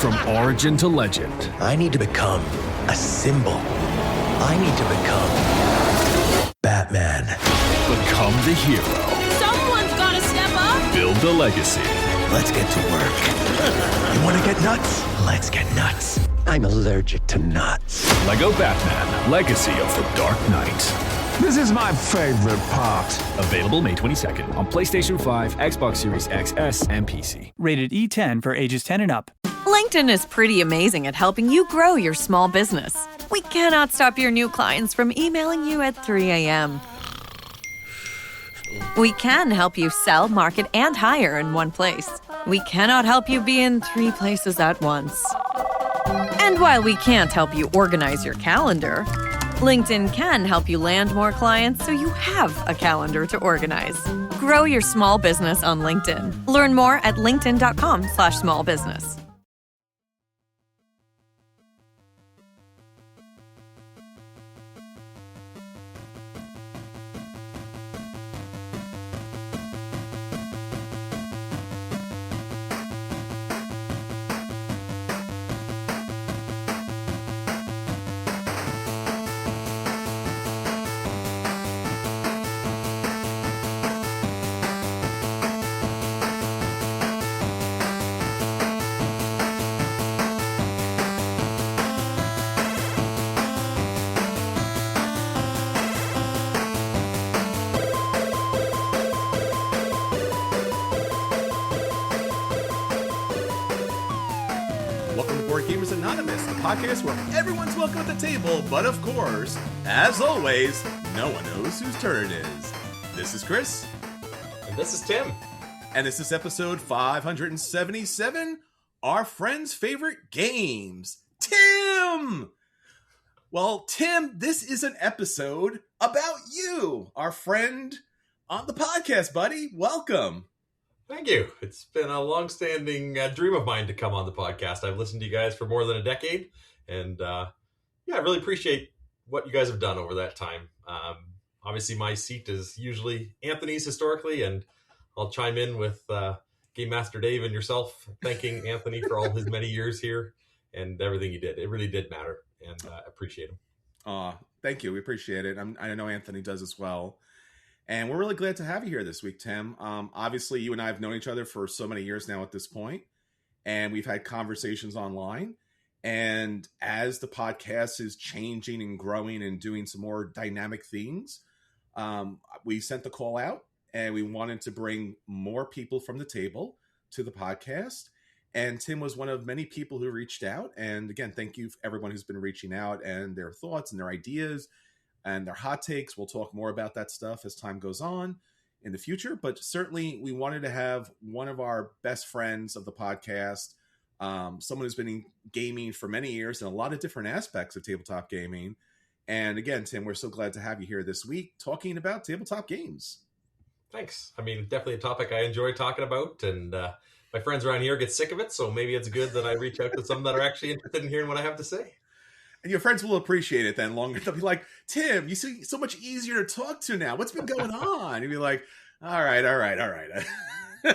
From origin to legend. I need to become a symbol. I need to become Batman. Become the hero. Someone's gotta step up! Build the legacy. Let's get to work. You want to get nuts? Let's get nuts. I'm allergic to nuts. Lego Batman, Legacy of the Dark Knight. This is my favorite part. Available May 22nd on PlayStation 5, Xbox Series XS, and PC. Rated E10 for ages 10 and up. LinkedIn is pretty amazing at helping you grow your small business. We cannot stop your new clients from emailing you at 3 a.m. We can help you sell, market, and hire in one place. We cannot help you be in 3 places at once. And while we can't help you organize your calendar, LinkedIn can help you land more clients so you have a calendar to organize. Grow your small business on LinkedIn. Learn more at linkedin.com/smallbusiness. Welcome to Board Gamers Anonymous, the podcast where everyone's welcome at the table, but of course, as always, no one knows whose turn it is. This is Chris. And this is Tim. And this is episode 577, our friends' favorite games. Tim! Well, Tim, this is an episode about you, our friend on the podcast, buddy. Welcome. Thank you. It's been a long-standing dream of mine to come on the podcast. I've listened to you guys for more than a decade, and I really appreciate what you guys have done over that time. Obviously, my seat is usually Anthony's historically, and I'll chime in with Game Master Dave and yourself, thanking Anthony for all his many years here and everything he did. It really did matter, and I appreciate him. Thank you. We appreciate it. I know Anthony does as well. And we're really glad to have you here this week, Tim. Obviously, you and I have known each other for so many years now at this point, and we've had conversations online. And as the podcast is changing and growing and doing some more dynamic things, we sent the call out, and we wanted to bring more people from the table to the podcast. And Tim was one of many people who reached out. And again, thank you for everyone who's been reaching out and their thoughts and their ideas and their hot takes. We'll talk more about that stuff as time goes on in the future. But certainly we wanted to have one of our best friends of the podcast, someone who's been in gaming for many years in a lot of different aspects of tabletop gaming. And again, Tim, we're so glad to have you here this week talking about tabletop games. Thanks. I mean, definitely a topic I enjoy talking about, and my friends around here get sick of it, so maybe it's good that I reach out to some that are actually interested in hearing what I have to say. And your friends will appreciate it then longer. They'll be like, Tim, you see, so much easier to talk to now. What's been going on? You'll be like, all right.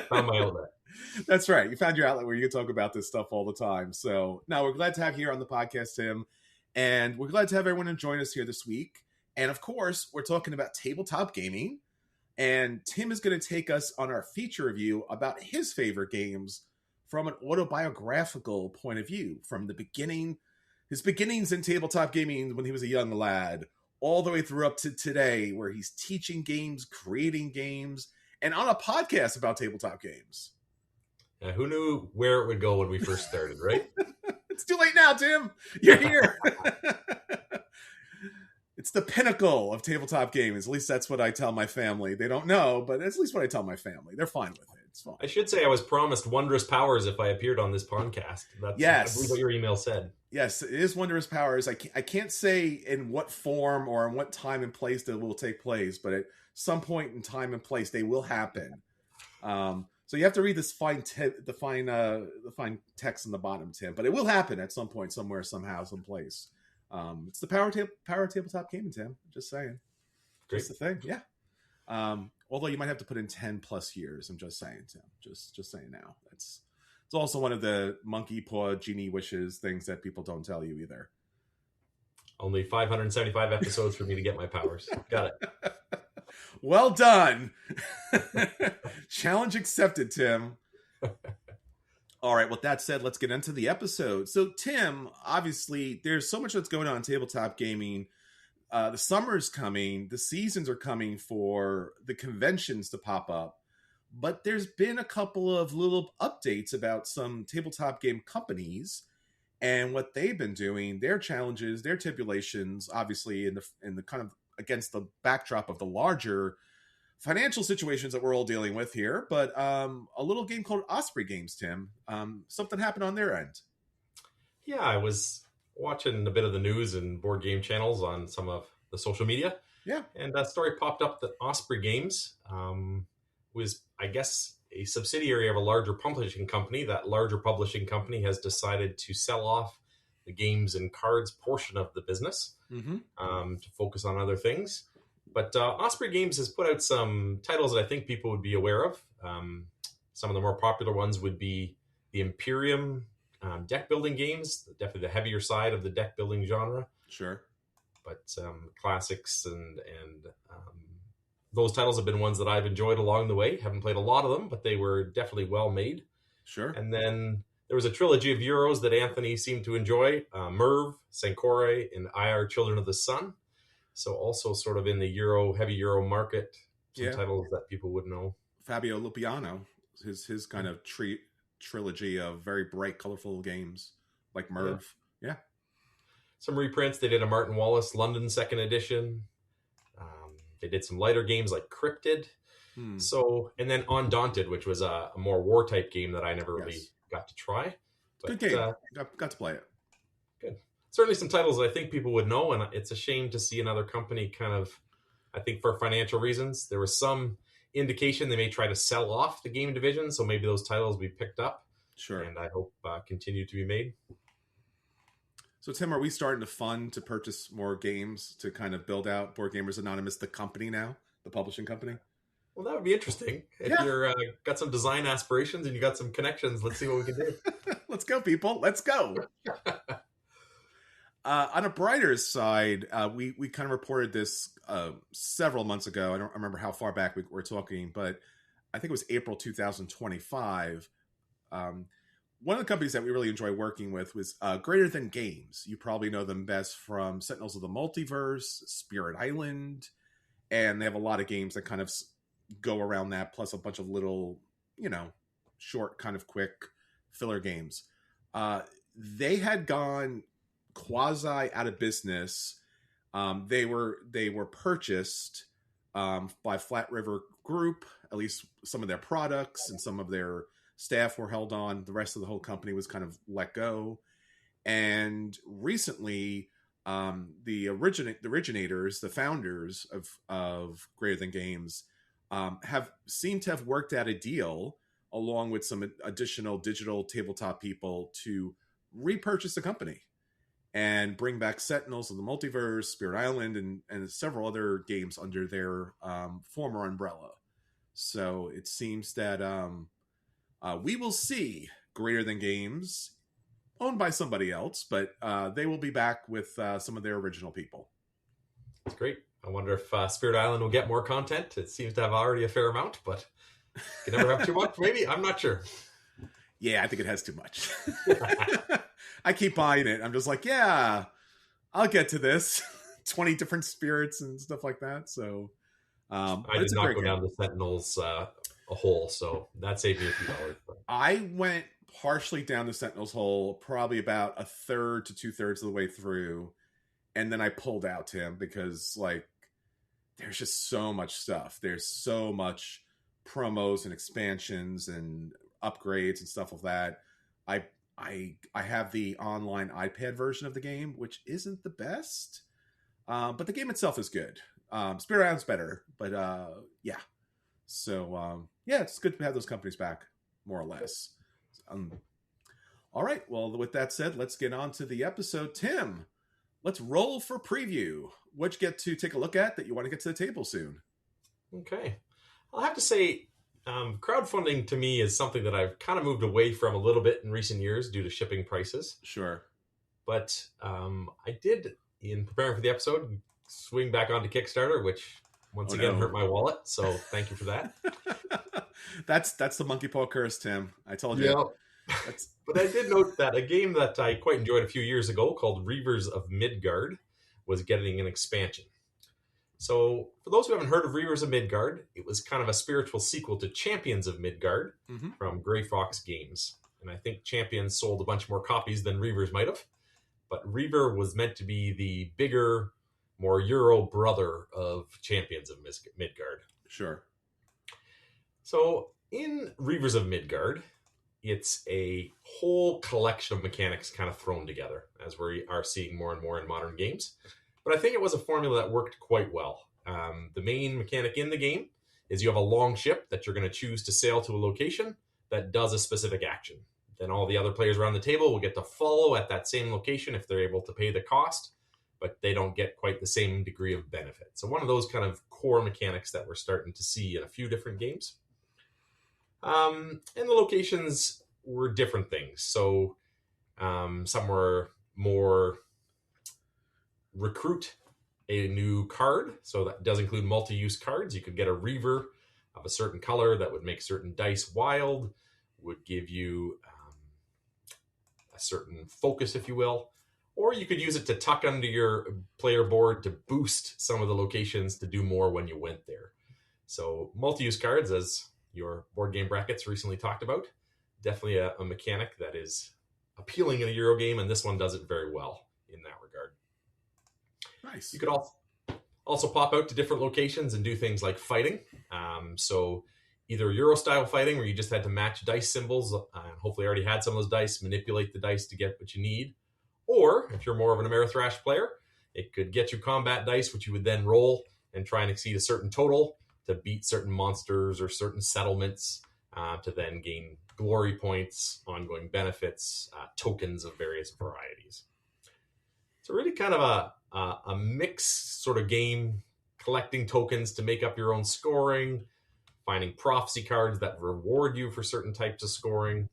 Found my outlet. That's right. You found your outlet where you can talk about this stuff all the time. So now we're glad to have you here on the podcast, Tim. And we're glad to have everyone join us here this week. And of course, we're talking about tabletop gaming. And Tim is going to take us on our feature review about his favorite games from an autobiographical point of view, from the beginning, his beginnings in tabletop gaming when he was a young lad, all the way through up to today, where he's teaching games, creating games, and on a podcast about tabletop games. Yeah, who knew where it would go when we first started, right? It's too late now, Tim. You're here. It's the pinnacle of tabletop games. At least that's what I tell my family. They don't know, but that's at least what I tell my family. They're fine with it. It's fine. I should say I was promised wondrous powers if I appeared on this podcast. That's, yes. I believe what your email said. Yes, it is wondrous powers. I can't say in what form or in what time and place that will take place, but at some point in time and place, they will happen. So you have to read this fine text on the bottom, Tim. But it will happen at some point, somewhere, somehow, someplace. It's the power of tabletop gaming, Tim. Just saying. Great. That's the thing, yeah. Although you might have to put in 10 plus years. I'm just saying, Tim. Just saying now. That's It's also one of the monkey paw genie wishes things that people don't tell you either. Only 575 episodes for me to get my powers. Got it. Well done. Challenge accepted, Tim. All right, with that said, let's get into the episode. So, Tim, obviously, there's so much that's going on in tabletop gaming. The summer's coming. The seasons are coming for the conventions to pop up. But there's been a couple of little updates about some tabletop game companies and what they've been doing, their challenges, their tribulations, obviously in the kind of against the backdrop of the larger financial situations that we're all dealing with here. But a little game called Osprey Games, Tim. Something happened on their end. Yeah, I was watching a bit of the news and board game channels on some of the social media. Yeah. And a story popped up that Osprey Games was, I guess, a subsidiary of a larger publishing company. That larger publishing company has decided to sell off the games and cards portion of the business to focus on other things. But Osprey Games has put out some titles that I think people would be aware of. Some of the more popular ones would be the Imperium deck building games, definitely the heavier side of the deck building genre. Sure. But classics and those titles have been ones that I've enjoyed along the way. Haven't played a lot of them, but they were definitely well made. Sure. And then there was a trilogy of Euros that Anthony seemed to enjoy. Merv, Sancore, and IR Children of the Sun. So also sort of in the heavy Euro market, some titles that people would know. Fabio Lupiano, his kind of trilogy of very bright, colorful games like Merv. Yeah. Some reprints. They did a Martin Wallace London 2nd edition. They did some lighter games like Cryptid. So, and then Undaunted, which was a more war type game that I never really got to try. But, good game. Got to play it. Good. Certainly some titles that I think people would know, and it's a shame to see another company kind of, I think for financial reasons, there was some indication they may try to sell off the game division, so maybe those titles will be picked up. Sure. And I hope continue to be made. So, Tim, are we starting to fund to purchase more games to kind of build out Board Gamers Anonymous, the company now, the publishing company? Well, that would be interesting. If you're got some design aspirations and you got some connections, let's see what we can do. Let's go, people. Let's go. On a brighter side, we kind of reported this several months ago. I don't remember how far back we were talking, but I think it was April 2025. One of the companies that we really enjoy working with was Greater Than Games. You probably know them best from Sentinels of the Multiverse, Spirit Island, and they have a lot of games that kind of go around that, plus a bunch of little, short, kind of quick filler games. They had gone quasi out of business. They were purchased by Flat River Group. At least some of their products and some of their staff were held on. The rest of the whole company was kind of let go. And recently, the originators, the founders of Greater Than Games, seemed to have worked out a deal along with some additional digital tabletop people to repurchase the company and bring back Sentinels of the Multiverse, Spirit Island, and several other games under their former umbrella. So it seems that we will see Greater Than Games owned by somebody else, but they will be back with some of their original people. That's great. I wonder if Spirit Island will get more content. It seems to have already a fair amount, but you can never have too much, maybe? I'm not sure. Yeah, I think it has too much. I keep buying it. I'm just like, yeah, I'll get to this. 20 different spirits and stuff like that. So I did not go down the Sentinels a hole, so that saved me a few dollars. I went partially down the Sentinels hole, probably about a third to 2/3 of the way through. And then I pulled out, Tim, because there's just so much stuff. There's so much promos and expansions and upgrades and stuff like that. I have the online iPad version of the game, which isn't the best, but the game itself is good. Spirit Island's better, but yeah. So it's good to have those companies back, more or less. All right. Well, with that said, let's get on to the episode. Tim, let's roll for preview. What'd you get to take a look at that you want to get to the table soon? Okay. I'll have to say, crowdfunding to me is something that I've kind of moved away from a little bit in recent years due to shipping prices. Sure. But I did, in preparing for the episode, swing back onto Kickstarter, which once again hurt my wallet. So thank you for that. That's the monkey paw curse, Tim. I told you. Yeah. But I did note that a game that I quite enjoyed a few years ago called Reavers of Midgard was getting an expansion. So for those who haven't heard of Reavers of Midgard, it was kind of a spiritual sequel to Champions of Midgard from Grey Fox Games. And I think Champions sold a bunch more copies than Reavers might have. But Reaver was meant to be the bigger, more Euro brother of Champions of Midgard. Sure. So in Reavers of Midgard, it's a whole collection of mechanics kind of thrown together, as we are seeing more and more in modern games. But I think it was a formula that worked quite well. The main mechanic in the game is you have a long ship that you're going to choose to sail to a location that does a specific action. Then all the other players around the table will get to follow at that same location if they're able to pay the cost, but they don't get quite the same degree of benefit. So one of those kind of core mechanics that we're starting to see in a few different games. And the locations were different things. So some were more recruit a new card. So that does include multi-use cards. You could get a Reaver of a certain color that would make certain dice wild, would give you a certain focus, if you will. Or you could use it to tuck under your player board to boost some of the locations to do more when you went there. So multi-use cards, as your board game brackets recently talked about, definitely a mechanic that is appealing in a Euro game, and this one does it very well in that regard. Nice. You could also pop out to different locations and do things like fighting. So either Euro-style fighting, where you just had to match dice symbols, and hopefully already had some of those dice, manipulate the dice to get what you need. Or, if you're more of an Amerithrash player, it could get you combat dice, which you would then roll and try and exceed a certain total to beat certain monsters or certain settlements, to then gain glory points, ongoing benefits, tokens of various varieties. So really kind of a mixed sort of game, collecting tokens to make up your own scoring, finding prophecy cards that reward you for certain types of scoring,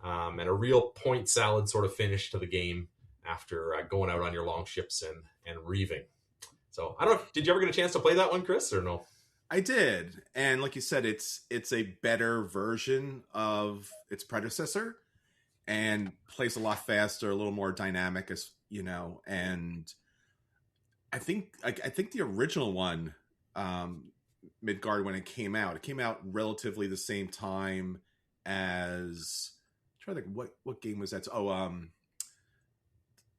and a real point salad sort of finish to the game after going out on your long ships and reaving. So I don't know, did you ever get a chance to play that one, Chris, or no? I did. And like you said, it's a better version of its predecessor and plays a lot faster, a little more dynamic, as you know. And I think the original one, Midgard, when it came out relatively the same time as, I'm trying to think what game was that?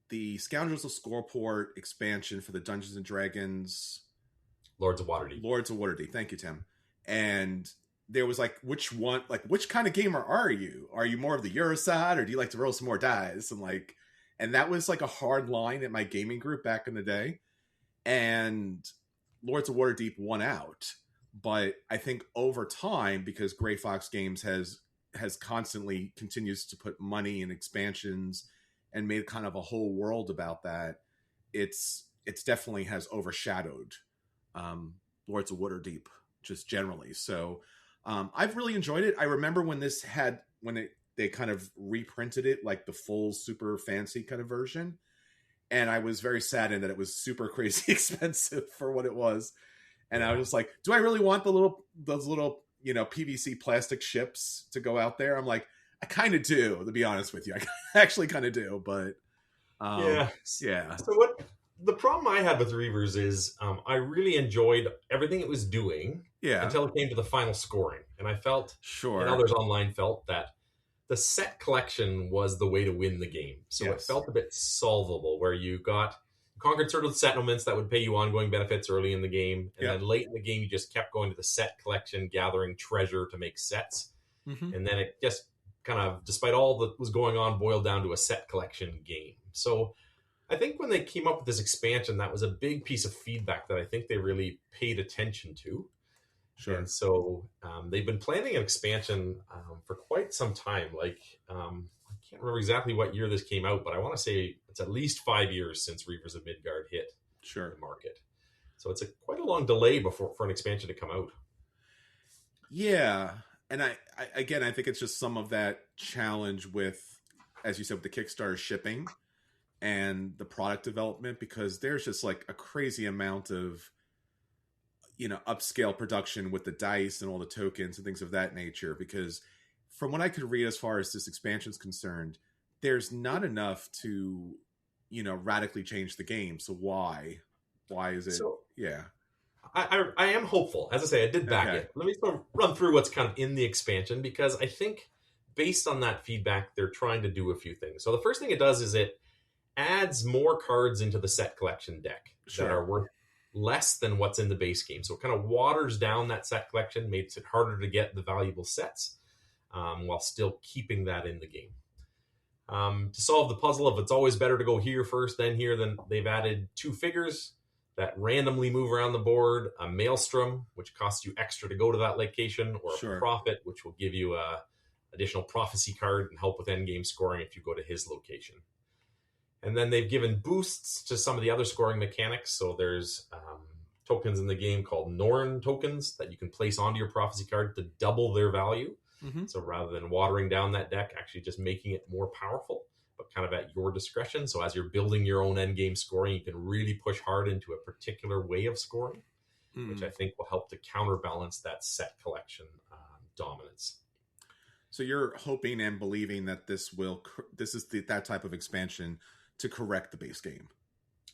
The Scoundrels of Scoreport expansion for the Dungeons and Dragons Lords of Waterdeep. Thank you, Tim. And there was which kind of gamer are you? Are you more of the Euro side, or do you like to roll some more dice? And that was a hard line at my gaming group back in the day. And Lords of Waterdeep won out. But I think over time, because Grey Fox Games has constantly continues to put money in expansions and made kind of a whole world about that, it's definitely has overshadowed Lords of Waterdeep just generally. So I've really enjoyed it. I remember when they kind of reprinted it, like the full super fancy kind of version, and I was very saddened that it was super crazy expensive for what it was. And I was just like, do I really want those little PVC plastic ships to go out there? I'm like, I kind of do, to be honest with you. I actually kind of do, but yeah. So what the problem I had with Reavers is I really enjoyed everything it was doing until it came to the final scoring. And I felt, and others online felt, that the set collection was the way to win the game. So It felt a bit solvable, where you conquered certain settlements that would pay you ongoing benefits early in the game. And then late in the game, you just kept going to the set collection, gathering treasure to make sets. Mm-hmm. And then it just kind of, despite all that was going on, boiled down to a set collection game. So I think when they came up with this expansion, that was a big piece of feedback that I think they really paid attention to. Sure. And so they've been planning an expansion for quite some time. I can't remember exactly what year this came out, but I want to say it's at least 5 years since Reavers of Midgard hit the market. So it's quite a long delay for an expansion to come out. Yeah. And I think it's just some of that challenge with, as you said, with the Kickstarter shipping and the product development, because there's just like a crazy amount of, upscale production with the dice and all the tokens and things of that nature. Because from what I could read as far as this expansion is concerned, there's not enough to, radically change the game. So why is it? Yeah. I am hopeful. As I say, I did back it. Let me sort of run through what's kind of in the expansion, because I think based on that feedback, they're trying to do a few things. So the first thing it does is it adds more cards into the set collection deck that are worth less than what's in the base game. So it kind of waters down that set collection, makes it harder to get the valuable sets while still keeping that in the game. To solve the puzzle of it's always better to go here first, then here, then they've added 2 figures that randomly move around the board, a maelstrom, which costs you extra to go to that location, or a prophet, which will give you a additional prophecy card and help with endgame scoring if you go to his location. And then they've given boosts to some of the other scoring mechanics. So there's tokens in the game called Norn tokens that you can place onto your prophecy card to double their value. Mm-hmm. So rather than watering down that deck, actually just making it more powerful, but kind of at your discretion. So as you're building your own endgame scoring, you can really push hard into a particular way of scoring, which I think will help to counterbalance that set collection dominance. So you're hoping and believing that this is that type of expansion to correct the base game.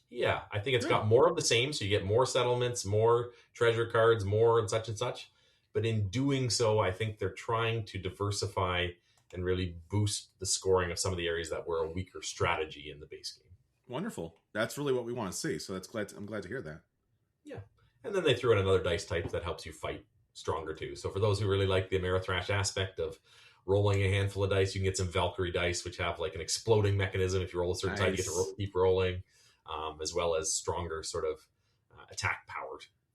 Yeah, I think it's got more of the same. So you get more settlements, more treasure cards, more and such and such. But in doing so, I think they're trying to diversify and really boost the scoring of some of the areas that were a weaker strategy in the base game. Wonderful. That's really what we want to see. So I'm glad to hear that. Yeah. And then they threw in another dice type that helps you fight stronger too. So for those who really like the Amerithrash aspect of rolling a handful of dice, you can get some Valkyrie dice, which have like an exploding mechanism. If you roll a certain type, you get to keep rolling, as well as stronger sort of attack power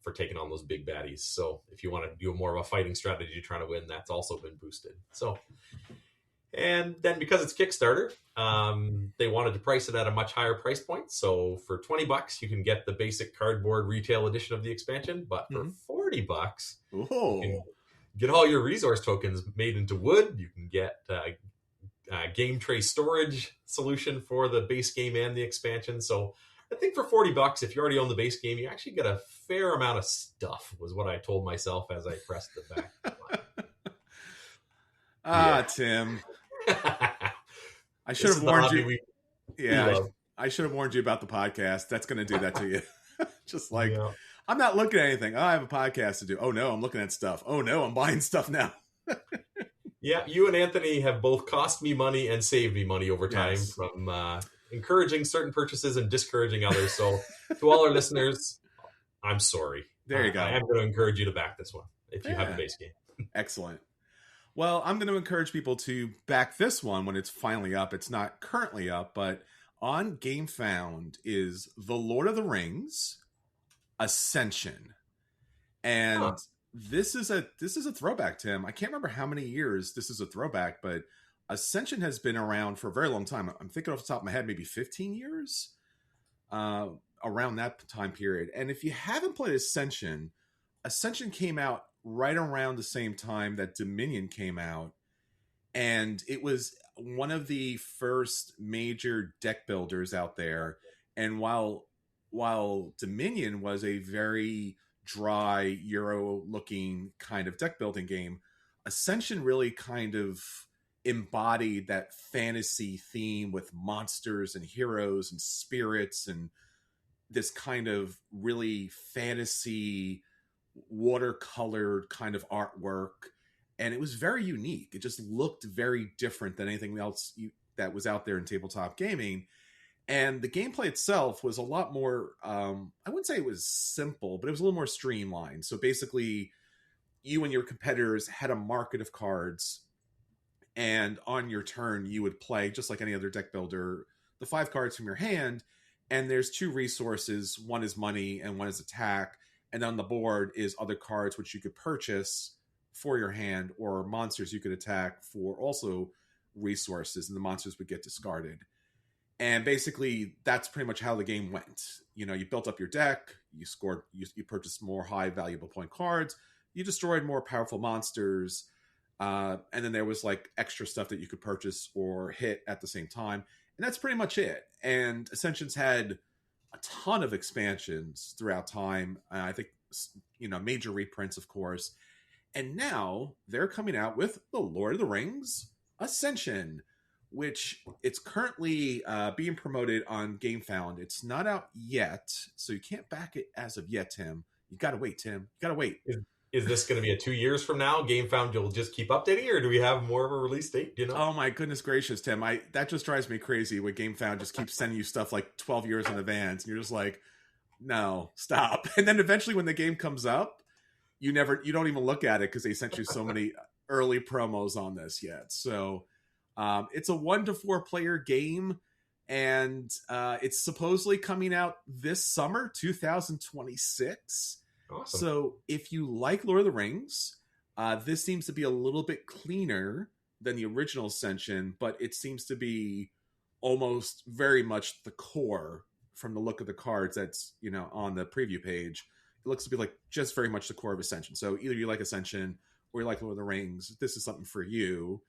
for taking on those big baddies. So if you want to do more of a fighting strategy trying to win, that's also been boosted. So, and then because it's Kickstarter, they wanted to price it at a much higher price point. So for $20, you can get the basic cardboard retail edition of the expansion, but for $40, you can get all your resource tokens made into wood. You can get game tray storage solution for the base game and the expansion. So I think for $40, if you already own the base game, you actually get a fair amount of stuff, was what I told myself as I pressed the back. Tim. I should have warned you. I should have warned you about the podcast. That's going to do that to you. Just like, I'm not looking at anything. Oh, I have a podcast to do. Oh, no, I'm looking at stuff. Oh, no, I'm buying stuff now. Yeah, you and Anthony have both cost me money and saved me money over time from encouraging certain purchases and discouraging others. So to all our listeners, I'm sorry. There you go. I am going to encourage you to back this one if you have a base game. Excellent. Well, I'm going to encourage people to back this one when it's finally up. It's not currently up, but on GameFound is The Lord of the Rings Ascension. And this is a throwback, Tim. I can't remember how many years this is a throwback, but Ascension has been around for a very long time. I'm thinking off the top of my head, maybe 15 years around that time period. And if you haven't played Ascension came out right around the same time that Dominion came out. And it was one of the first major deck builders out there. And while Dominion was a very dry Euro-looking kind of deck building game, Ascension really kind of embodied that fantasy theme with monsters and heroes and spirits and this kind of really fantasy watercolored kind of artwork. And it was very unique. It just looked very different than anything else that was out there in tabletop gaming. And the gameplay itself was a lot more, I wouldn't say it was simple, but it was a little more streamlined. So basically, you and your competitors had a market of cards, and on your turn, you would play, just like any other deck builder, the 5 cards from your hand, and there's 2 resources. One is money, and one is attack. And on the board is other cards which you could purchase for your hand, or monsters you could attack for also resources, and the monsters would get discarded. And basically, that's pretty much how the game went. You know, you built up your deck, you purchased more high valuable point cards, you destroyed more powerful monsters, And then there was like extra stuff that you could purchase or hit at the same time. And that's pretty much it. And Ascension's had a ton of expansions throughout time. I think, major reprints, of course. And now they're coming out with The Lord of the Rings Ascension, which it's currently being promoted on GameFound. It's not out yet, so you can't back it as of yet, Tim. You got to wait, Tim. You got to wait. Is this going to be a 2 years from now? GameFound will just keep updating, or do we have more of a release date? Do you know? Oh my goodness gracious, Tim! That just drives me crazy when GameFound just keeps sending you stuff like 12 years in advance, and you're just like, no, stop. And then eventually, when the game comes up, you don't even look at it because they sent you so many early promos on this yet. So it's a 1 to 4 player game, and it's supposedly coming out this summer, 2026. Awesome. So if you like Lord of the Rings, this seems to be a little bit cleaner than the original Ascension, but it seems to be almost very much the core from the look of the cards that's, on the preview page. It looks to be like just very much the core of Ascension. So either you like Ascension or you like Lord of the Rings, this is something for you.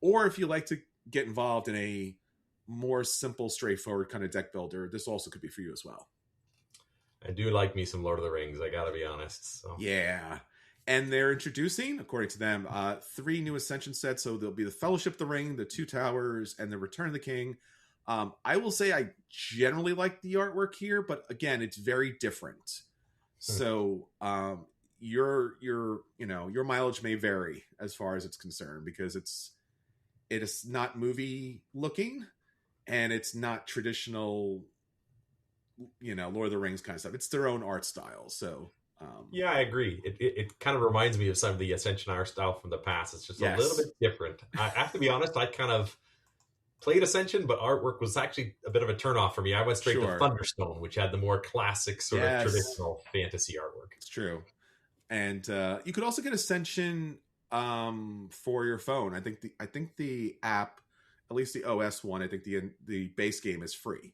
Or if you like to get involved in a more simple, straightforward kind of deck builder, this also could be for you as well. I do like me some Lord of the Rings, I gotta be honest. So. Yeah. And they're introducing, according to them, 3 new Ascension sets. So there'll be the Fellowship of the Ring, the Two Towers, and the Return of the King. I will say I generally like the artwork here, but again, it's very different. So your mileage may vary as far as it's concerned, because it is not movie looking, and it's not traditional, Lord of the Rings kind of stuff. It's their own art style. So yeah, I agree. It kind of reminds me of some of the Ascension art style from the past. It's just a little bit different. I have to be honest, I kind of played Ascension, but artwork was actually a bit of a turnoff for me. I went straight to Thunderstone, which had the more classic sort of traditional fantasy artwork. It's true. And you could also get Ascension for your phone. I think the app, at least the OS one, I think the base game is free.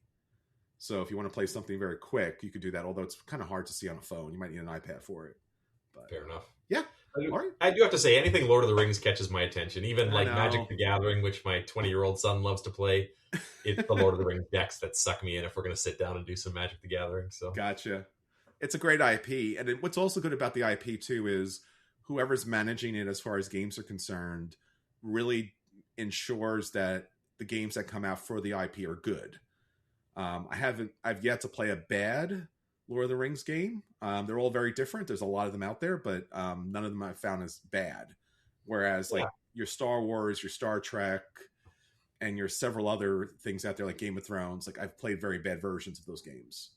So if you want to play something very quick, you could do that. Although it's kind of hard to see on a phone, you might need an iPad for it. But, fair enough. Yeah. I do have to say, anything Lord of the Rings catches my attention. Even like Magic the Gathering, which my 20-year-old son loves to play. It's the Lord of the Rings decks that suck me in if we're going to sit down and do some Magic the Gathering. So gotcha. It's a great IP, and what's also good about the IP too is whoever's managing it, as far as games are concerned, really ensures that the games that come out for the IP are good. I've yet to play a bad Lord of the Rings game. They're all very different. There's a lot of them out there, but none of them I've found as bad. Whereas like your Star Wars, your Star Trek, and your several other things out there like Game of Thrones, like I've played very bad versions of those games.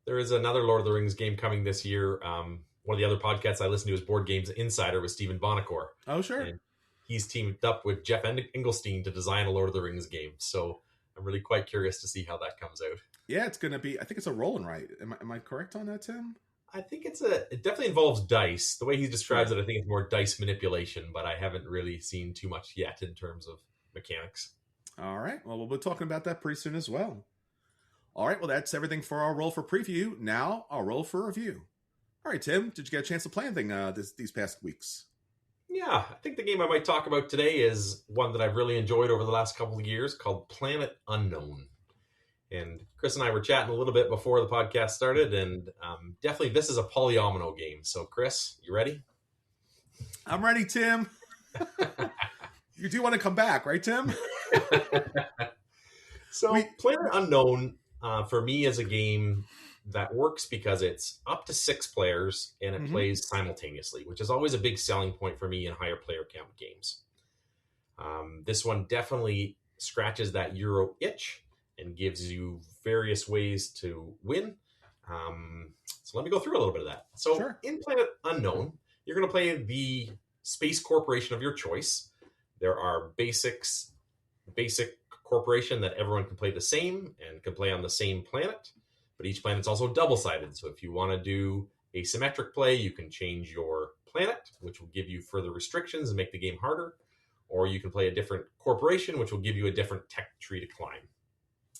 There is another Lord of the Rings game coming this year. One of the other podcasts I listen to is Board Games Insider with Stephen Bonacore. Oh, sure. And he's teamed up with Jeff Engelstein to design a Lord of the Rings game. So I'm really quite curious to see how that comes out. Yeah, it's going to be, I think it's a roll and write. Am I correct on that, Tim? I think it definitely involves dice. The way he describes it, I think it's more dice manipulation, but I haven't really seen too much yet in terms of mechanics. All right. Well, we'll be talking about that pretty soon as well. All right. Well, that's everything for our roll for preview. Now I'll roll for review. All right, Tim, did you get a chance to play anything these past weeks? Yeah, I think the game I might talk about today is one that I've really enjoyed over the last couple of years called Planet Unknown. And Chris and I were chatting a little bit before the podcast started, and definitely this is a polyomino game. So, Chris, you ready? I'm ready, Tim. You do want to come back, right, Tim? So, Planet Unknown, for me, is a game that works because it's up to 6 players and it plays simultaneously, which is always a big selling point for me in higher player count games. This one definitely scratches that Euro itch and gives you various ways to win. So let me go through a little bit of that. So in Planet Unknown, you're going to play the space corporation of your choice. There are basic corporation that everyone can play the same and can play on the same planet. But each planet's also double-sided. So if you want to do asymmetric play, you can change your planet, which will give you further restrictions and make the game harder. Or you can play a different corporation, which will give you a different tech tree to climb.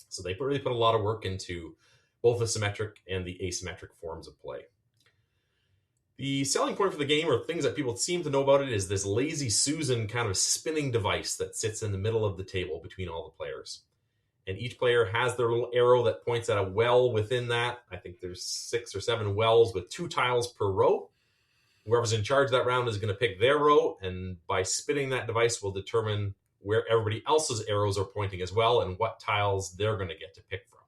So they really put a lot of work into both the symmetric and the asymmetric forms of play. The selling point for the game, or things that people seem to know about it, is this Lazy Susan kind of spinning device that sits in the middle of the table between all the players. And each player has their little arrow that points at a well within that. I think there's 6 or 7 wells with 2 tiles per row. Whoever's in charge of that round is going to pick their row, and by spinning that device will determine where everybody else's arrows are pointing as well and what tiles they're going to get to pick from.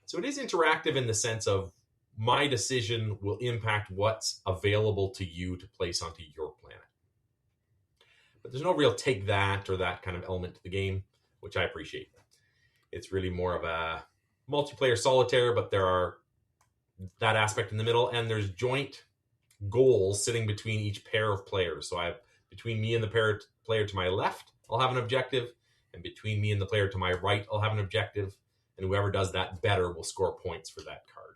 So it is interactive in the sense of my decision will impact what's available to you to place onto your planet. But there's no real take that or that kind of element to the game, which I appreciate. It's really more of a multiplayer solitaire, but there are that aspect in the middle, and there's joint goals sitting between each pair of players. So I have between me and the player to my left, I'll have an objective, and between me and the player to my right, I'll have an objective, and whoever does that better will score points for that card.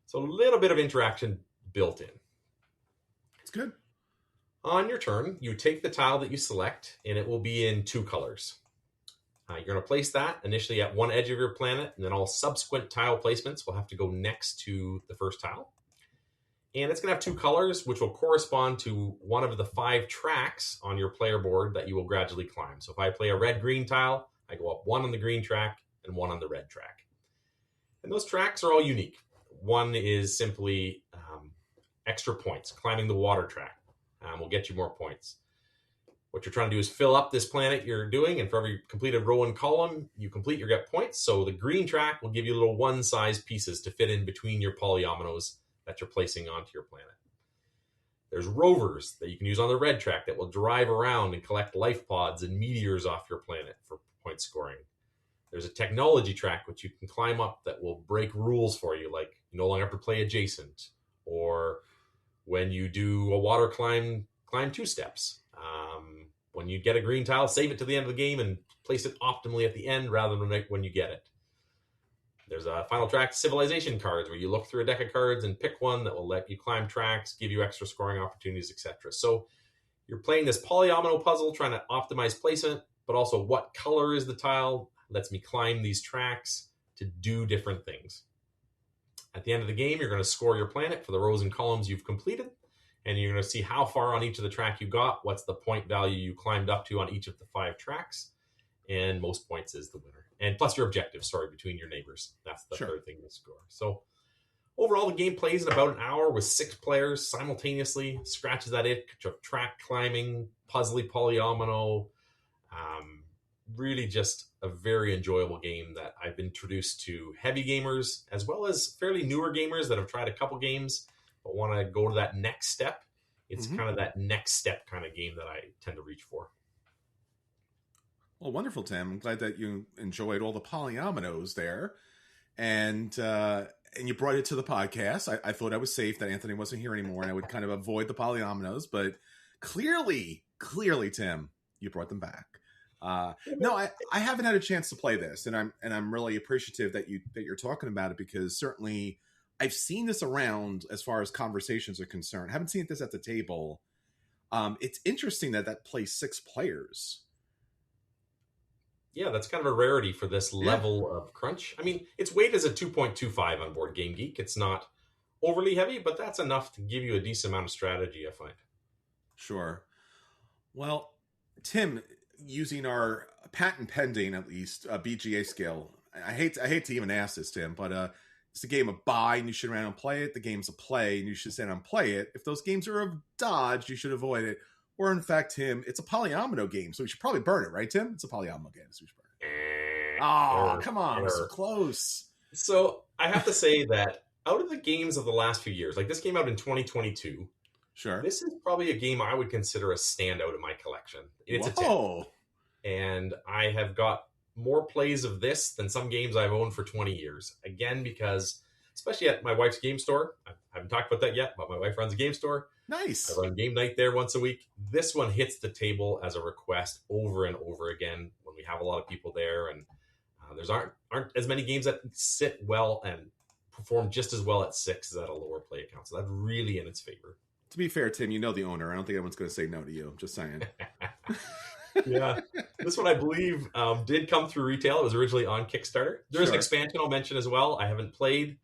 So a little bit of interaction built in. It's good. On your turn, you take the tile that you select, and it will be in 2 colors. You're going to place that initially at one edge of your planet, and then all subsequent tile placements will have to go next to the first tile. And it's going to have 2 colors, which will correspond to one of the 5 tracks on your player board that you will gradually climb. So if I play a red-green tile, I go up 1 on the green track and 1 on the red track. And those tracks are all unique. One is simply extra points. Climbing the water track will get you more points. What you're trying to do is fill up this planet you're doing, and for every completed row and column you complete, you get points. So the green track will give you little one-size pieces to fit in between your polyominoes that you're placing onto your planet. There's rovers that you can use on the red track that will drive around and collect life pods and meteors off your planet for point scoring. There's a technology track which you can climb up that will break rules for you, like you no longer have to play adjacent, or when you do a water climb 2 steps. When you get a green tile, save it to the end of the game and place it optimally at the end rather than when you get it. There's a final track civilization cards where you look through a deck of cards and pick one that will let you climb tracks, give you extra scoring opportunities, etc. So you're playing this polyomino puzzle, trying to optimize placement, but also what color is the tile lets me climb these tracks to do different things. At the end of the game, you're going to score your planet for the rows and columns you've completed, and you're going to see how far on each of the track you got, what's the point value you climbed up to on each of the 5 tracks, and most points is the winner. And plus your objective, between your neighbors. That's the third thing to score. So overall, the game plays in about an hour with 6 players simultaneously. Scratches that itch of track climbing, puzzly polyomino. Really just a very enjoyable game that I've introduced to heavy gamers, as well as fairly newer gamers that have tried a couple games but want to go to that next step. It's kind of that next step kind of game that I tend to reach for. Well, wonderful, Tim. I'm glad that you enjoyed all the polyominoes there. And you brought it to the podcast. I thought I was safe that Anthony wasn't here anymore and I would kind of avoid the polyominoes, but clearly, Tim, you brought them back. No, I haven't had a chance to play this, and I'm really appreciative that you're talking about it, because certainly I've seen this around as far as conversations are concerned. I haven't seen this at the table. It's interesting that plays 6 players. Yeah, that's kind of a rarity for this level of crunch. I mean, its weight is a 2.25 on Board Game Geek. It's not overly heavy, but that's enough to give you a decent amount of strategy, I find. Sure. Well, Tim, using our patent pending, at least, BGA skill, I hate to even ask this, Tim, but it's a game of buy and you should run and play it. The game's a play and you should sit and play it. If those games are of dodge, you should avoid it. Or in fact, Tim, it's a polyomino game, so we should probably burn it, right, Tim? It's a polyomino game, so we should burn it. Oh, come on, we're so close. So I have to say that out of the games of the last few years, like this came out in 2022. Sure. This is probably a game I would consider a standout in my collection. It's a 10. And I have got more plays of this than some games I've owned for 20 years. Again, because especially at my wife's game store, I haven't talked about that yet, but my wife runs a game store. Nice. I run game night there once a week. This one hits the table as a request over and over again when we have a lot of people there, and there's aren't as many games that sit well and perform just as well at 6 as at a lower play account. So that's really in its favor. To be fair, Tim, you know the owner. I don't think anyone's going to say no to you. I'm just saying. Yeah, this one I believe did come through retail. It was originally on Kickstarter. There's an expansion I'll mention as well. I haven't played.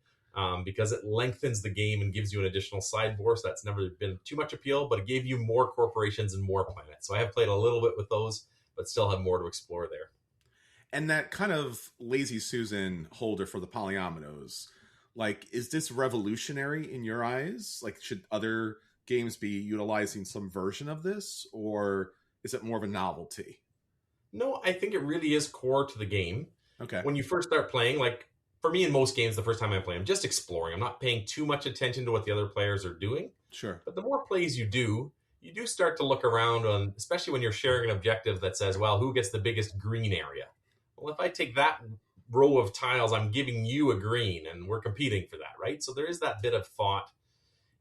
because it lengthens the game and gives you an additional sideboard. So that's never been too much appeal, but it gave you more corporations and more planets. So I have played a little bit with those, but still have more to explore there. And that kind of Lazy Susan holder for the Polyominoes, like, is this revolutionary in your eyes? Like, should other games be utilizing some version of this, or is it more of a novelty? No, I think it really is core to the game. Okay. When you first start playing, like for me in most games, the first time I play, I'm just exploring. I'm not paying too much attention to what the other players are doing. Sure. But the more plays you do start to look around on, especially when you're sharing an objective that says, well, who gets the biggest green area? Well, if I take that row of tiles, I'm giving you a green, and we're competing for that, right? So there is that bit of thought,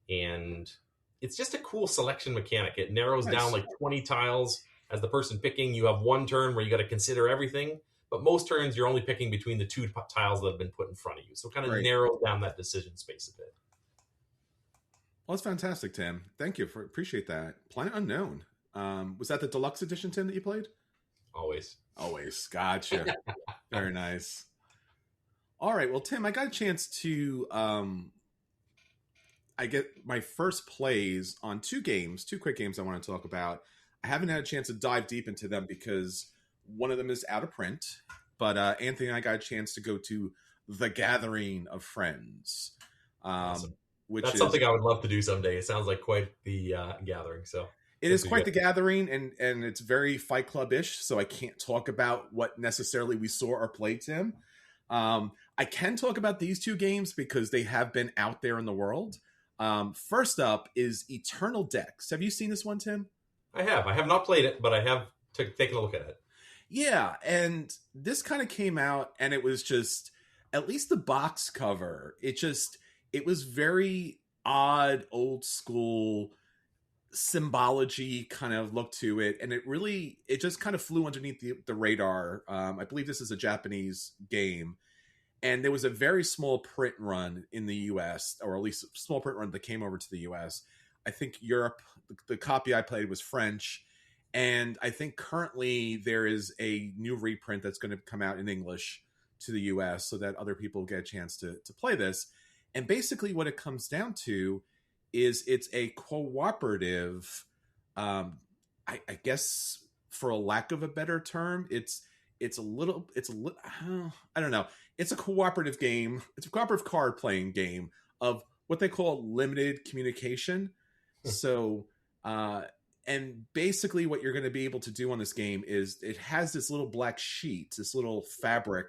and it's just a cool selection mechanic. It narrows down like 20 tiles. As the person picking, you have one turn where you got to consider everything, but most turns you're only picking between the two tiles that have been put in front of you. So it kind of narrows down that decision space a bit. Well, that's fantastic, Tim. Thank you. Appreciate that. Planet Unknown. Was that the deluxe edition, Tim, that you played? Always. Gotcha. Very nice. All right. Well, Tim, I got a chance to I get my first plays on two quick games I want to talk about. I haven't had a chance to dive deep into them because one of them is out of print, but Anthony and I got a chance to go to The Gathering of Friends. Awesome. That's something I would love to do someday. It sounds like quite the gathering. So it is quite the gathering, and it's very Fight Club-ish, so I can't talk about what necessarily we saw or played, Tim. I can talk about these two games because they have been out there in the world. First up is Eternal Decks. Have you seen this one, Tim? I have. I have not played it, but I have taken a look at it. Yeah, and this kind of came out, and it was just, at least the box cover, it was very odd, old school symbology kind of look to it, and it just kind of flew underneath the radar. I believe this is a Japanese game, and there was a very small print run in the US, or at least a small print run that came over to the US. I think Europe, the copy I played was French, and I think currently there is a new reprint that's going to come out in English to the US so that other people get a chance to play this. And basically what it comes down to is it's a cooperative, I guess for a lack of a better term, it's a little, I don't know. It's a cooperative game. It's a cooperative card playing game of what they call limited communication. So, and basically what you're going to be able to do on this game is it has this little black sheet, this little fabric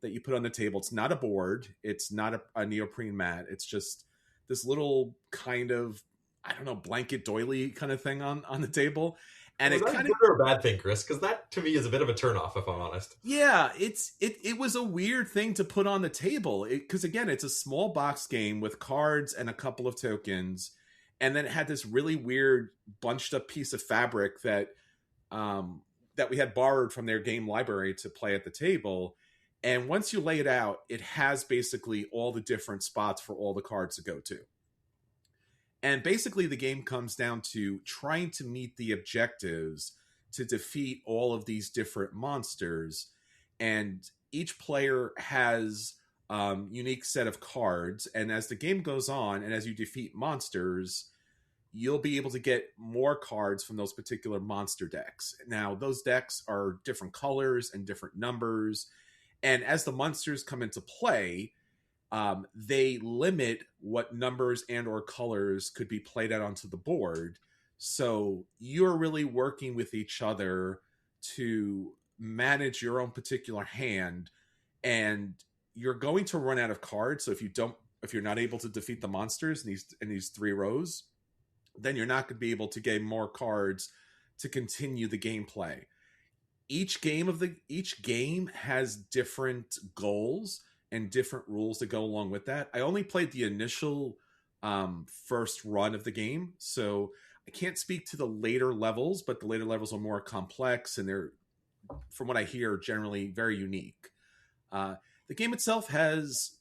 that you put on the table. It's not a board. It's not a neoprene mat. It's just this little kind of, I don't know, blanket doily kind of thing on the table. And was it that kind a good or a bad thing, Chris? Because that to me is a bit of a turnoff, if I'm honest. Yeah, it was a weird thing to put on the table because again, it's a small box game with cards and a couple of tokens, and then it had this really weird bunched up piece of fabric that we had borrowed from their game library to play at the table. And once you lay it out, it has basically all the different spots for all the cards to go to. And basically the game comes down to trying to meet the objectives to defeat all of these different monsters. And each player has unique set of cards. And as the game goes on and as you defeat monsters, you'll be able to get more cards from those particular monster decks. Now, those decks are different colors and different numbers. And as the monsters come into play, they limit what numbers and or colors could be played out onto the board. So you're really working with each other to manage your own particular hand, and you're going to run out of cards. So if you're not able to defeat the monsters in these three rows, then you're not going to be able to get more cards to continue the gameplay. Each game has different goals and different rules that go along with that. I only played the initial first run of the game, so I can't speak to the later levels, but the later levels are more complex, and they're, from what I hear, generally very unique. The game itself has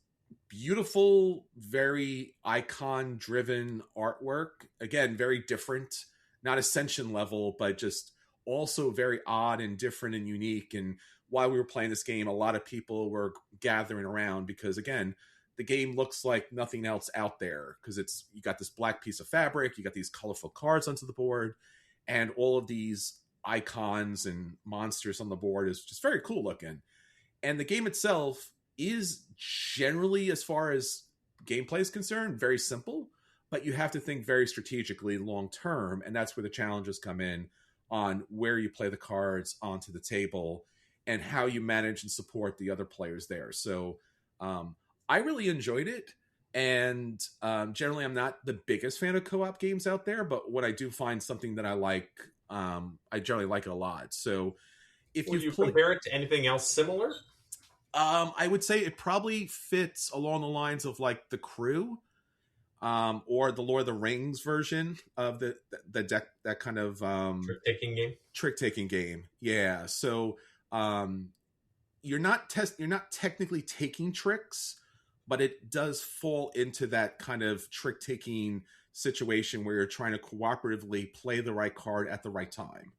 beautiful, very icon-driven artwork. Again, very different, not Ascension level, but just also very odd and different and unique. And while we were playing this game, a lot of people were gathering around because, again, the game looks like nothing else out there because you got this black piece of fabric, you got these colorful cards onto the board, and all of these icons and monsters on the board is just very cool looking. And the game itself is generally, as far as gameplay is concerned, very simple, but you have to think very strategically long term, and that's where the challenges come in on where you play the cards onto the table and how you manage and support the other players there. So I really enjoyed it. And generally, I'm not the biggest fan of co-op games out there, but when I do find something that I like, I generally like it a lot. So if you compare it to anything else similar, I would say it probably fits along the lines of like The Crew, or the Lord of the Rings version of the deck, that kind of trick-taking game. Yeah. So you're not technically taking tricks, but it does fall into that kind of trick-taking situation where you're trying to cooperatively play the right card at the right time.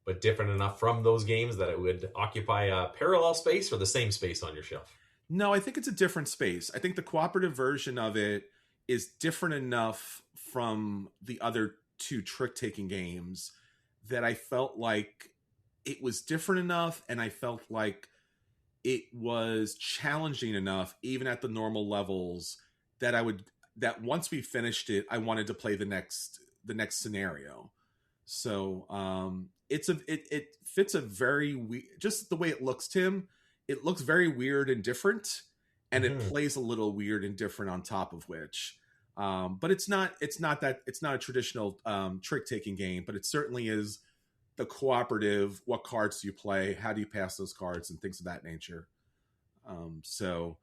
But different enough from those games that it would occupy a parallel space or the same space on your shelf? No, I think it's a different space. I think the cooperative version of it is different enough from the other two trick-taking games that I felt like it was different enough, and I felt like it was challenging enough, even at the normal levels, that once we finished it, I wanted to play the next scenario. So it fits a very just the way it looks, Tim. It looks very weird and different, and it plays a little weird and different on top of which. But it's not a traditional trick-taking game, but it certainly is the cooperative. What cards do you play? How do you pass those cards, and things of that nature. So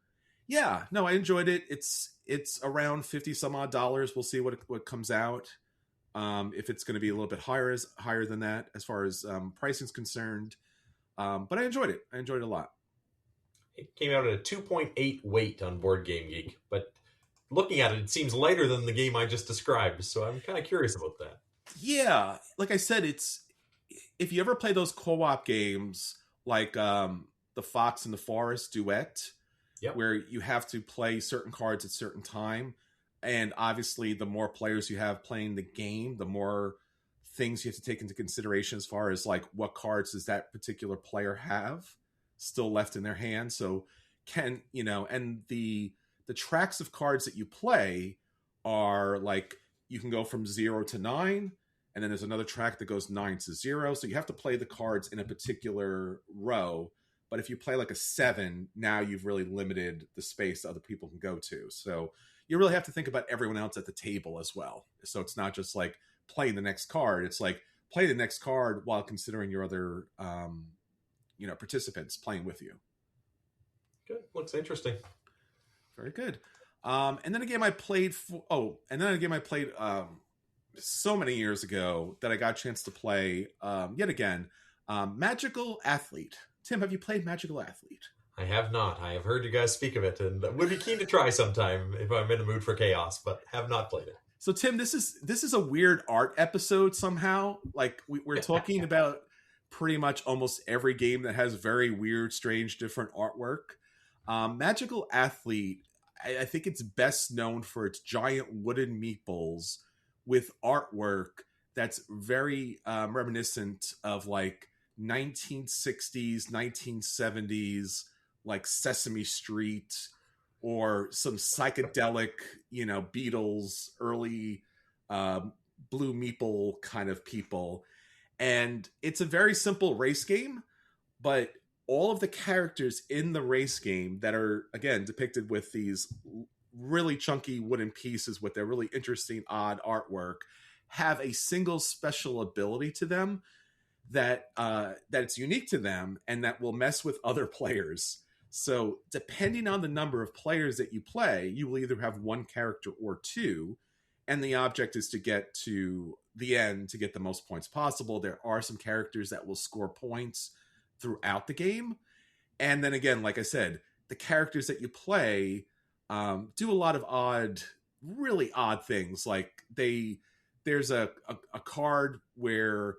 yeah, no, I enjoyed it. It's around $50 some odd. We'll see what comes out. If it's going to be a little bit higher than that as far as pricing is concerned. But I enjoyed it. I enjoyed it a lot. It came out at a 2.8 weight on Board Game Geek, but looking at it, it seems lighter than the game I just described. So I'm kind of curious about that. Yeah, like I said, if you ever play those co-op games like the Fox and the Forest Duet, where you have to play certain cards at certain time, and obviously the more players you have playing the game, the more things you have to take into consideration as far as like what cards does that particular player have still left in their hand. So and the tracks of cards that you play are like, you can go from 0 to 9, and then there's another track that goes 9 to 0. So you have to play the cards in a particular row. But if you play like a 7, now you've really limited the space that other people can go to. So you really have to think about everyone else at the table as well. So it's not just like playing the next card. It's like play the next card while considering your other, participants playing with you. Good. Looks interesting. Very good. And then a game I played so many years ago that I got a chance to play yet again. Magical Athlete. Tim, have you played Magical Athlete? I have not. I have heard you guys speak of it, and would be keen to try sometime if I'm in the mood for chaos, but have not played it. So, Tim, this is a weird art episode somehow. Like we're talking about pretty much almost every game that has very weird, strange, different artwork. Magical Athlete, I think it's best known for its giant wooden meatballs with artwork that's very reminiscent of like 1960s, 1970s, like Sesame Street, or some psychedelic, Beatles, early Blue Meeple kind of people. And it's a very simple race game, but all of the characters in the race game that are, again, depicted with these really chunky wooden pieces with their really interesting, odd artwork, have a single special ability to them that it's unique to them and that will mess with other players. So depending on the number of players that you play, you will either have one character or two, and the object is to get to the end to get the most points possible. There are some characters that will score points throughout the game. And then again, like I said, the characters that you play do a lot of really odd things. Like there's a card where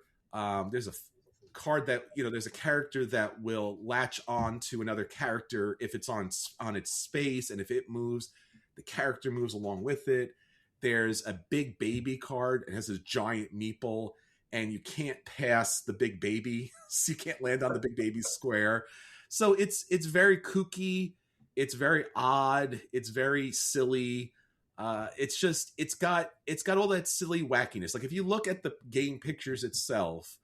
there's a card that, there's a character that will latch on to another character if it's on its space, and if it moves, the character moves along with it. There's a big baby card. It has this giant meeple, and you can't pass the big baby, so you can't land on the big baby square. So it's very kooky. It's very odd. It's very silly. It's got all that silly wackiness. Like if you look at the game pictures itself,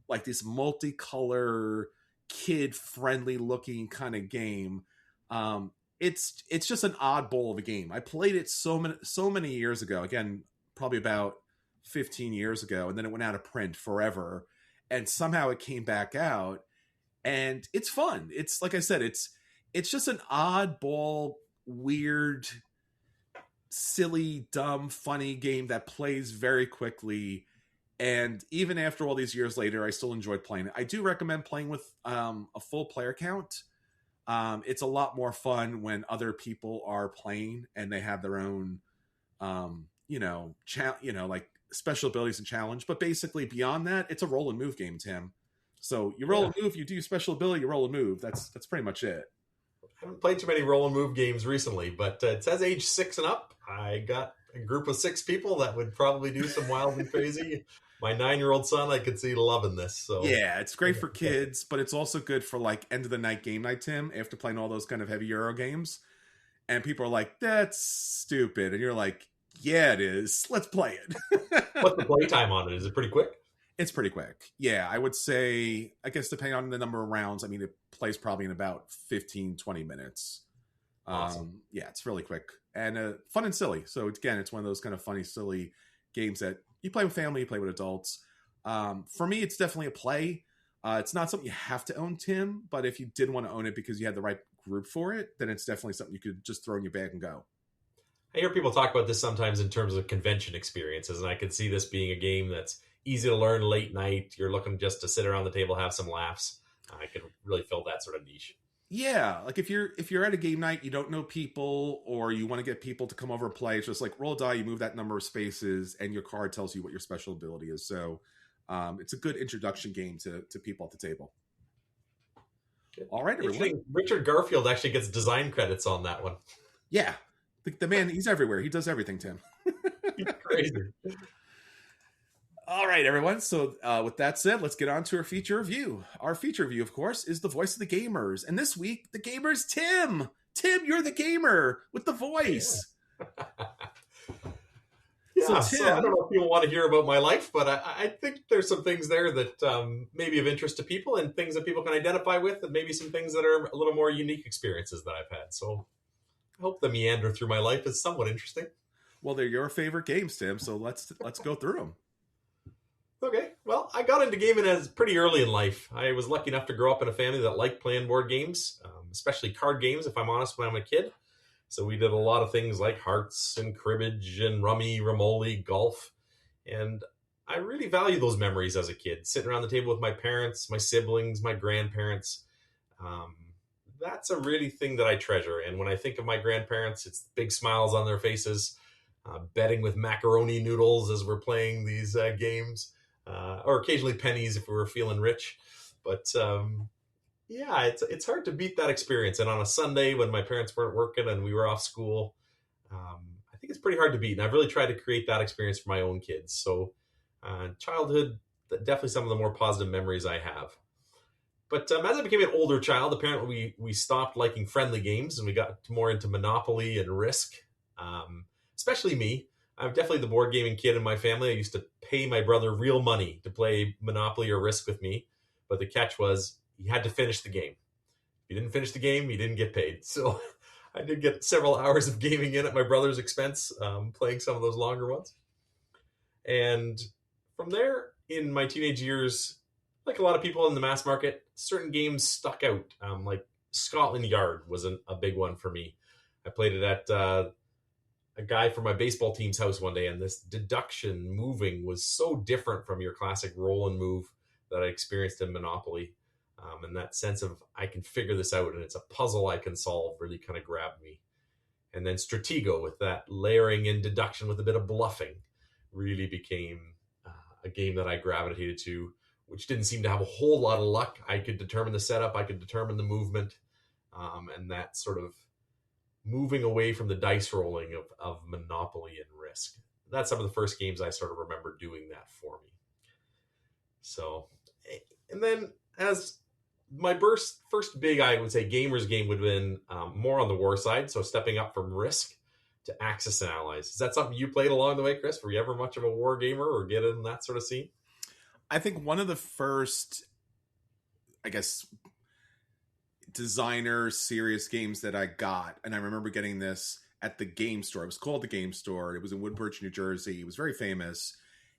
like this multicolor, kid-friendly looking kind of game, it's just an oddball of a game. I played it so many years ago. Again, probably about 15 years ago, and then it went out of print forever. And somehow it came back out, and it's fun. It's like I said, it's just an oddball, weird, silly, dumb, funny game that plays very quickly. And even after all these years later, I still enjoyed playing it. I do recommend playing with a full player count. It's a lot more fun when other people are playing and they have their own, like special abilities and challenge. But basically, beyond that, it's a roll and move game, Tim. So you roll and move, you do your special ability, you roll and move. That's pretty much it. I haven't played too many roll and move games recently, but it says age 6 and up. I got a group of 6 people that would probably do some wild and crazy. My 9-year-old son, I could see loving this. So yeah, it's great for kids, but it's also good for like end of the night game night, Tim, after playing all those kind of heavy Euro games. And people are like, that's stupid. And you're like, yeah, it is. Let's play it. What's the playtime on it? Is it pretty quick? It's pretty quick. Yeah, I would say, I guess depending on the number of rounds, I mean, it plays probably in about 15, 20 minutes. Awesome. Yeah, it's really quick and fun and silly. So again, it's one of those kind of funny, silly games that you play with family, you play with adults. For me, it's definitely a play. It's not something you have to own, Tim, but if you did want to own it because you had the right group for it, then it's definitely something you could just throw in your bag and go. I hear people talk about this sometimes in terms of convention experiences, and I could see this being a game that's easy to learn late night. You're looking just to sit around the table, have some laughs. I can really fill that sort of niche. Yeah, like if you're at a game night, you don't know people, or you want to get people to come over and play, it's just like roll a die, you move that number of spaces, and your card tells you what your special ability is. So it's a good introduction game to people at the table. Good. All right, everyone. Richard Garfield actually gets design credits on that one. Yeah, the man, he's everywhere. He does everything, Tim. He's crazy. All right, everyone. So with that said, let's get on to our feature review. Our feature review, of course, is the voice of the gamers. And this week, the gamer's Tim. Tim, you're the gamer with the voice. Yeah, so I don't know if people want to hear about my life, but I think there's some things there that may be of interest to people and things that people can identify with, and maybe some things that are a little more unique experiences that I've had. So I hope the meander through my life is somewhat interesting. Well, they're your favorite games, Tim, so let's go through them. Okay, well, I got into gaming as pretty early in life. I was lucky enough to grow up in a family that liked playing board games, especially card games, if I'm honest, when I'm a kid. So we did a lot of things like hearts and cribbage and rummy, Romoli, golf. And I really value those memories as a kid, sitting around the table with my parents, my siblings, my grandparents. That's a really thing that I treasure. And when I think of my grandparents, it's big smiles on their faces, betting with macaroni noodles as we're playing these games. Or occasionally pennies if we were feeling rich. But yeah, it's hard to beat that experience. And on a Sunday when my parents weren't working and we were off school, I think it's pretty hard to beat. And I've really tried to create that experience for my own kids. So childhood, definitely some of the more positive memories I have. But as I became an older child, apparently we stopped liking friendly games and we got more into Monopoly and Risk, especially me. I'm definitely the board gaming kid in my family. I used to pay my brother real money to play Monopoly or Risk with me. But the catch was he had to finish the game. If he didn't finish the game, he didn't get paid. So I did get several hours of gaming in at my brother's expense, playing some of those longer ones. And from there, in my teenage years, like a lot of people in the mass market, certain games stuck out. Like Scotland Yard was a big one for me. I played it at a guy from my baseball team's house one day, and this deduction moving was so different from your classic roll and move that I experienced in Monopoly. And that sense of I can figure this out and it's a puzzle I can solve really kind of grabbed me. And then Stratego, with that layering in deduction with a bit of bluffing, really became a game that I gravitated to which didn't seem to have a whole lot of luck. I could determine the setup, I could determine the movement, and that sort of moving away from the dice rolling of Monopoly and Risk. That's some of the first games I sort of remember doing that for me. So, and then as my first big, I would say, gamers game would have been more on the war side. So stepping up from Risk to Axis and Allies. Is that something you played along the way, Chris? Were you ever much of a war gamer or get in that sort of scene? I think one of the first, I guess, designer serious games that I got, and I remember getting this at the game store. It was called the Game Store. It was in Woodbridge, New Jersey. It was very famous.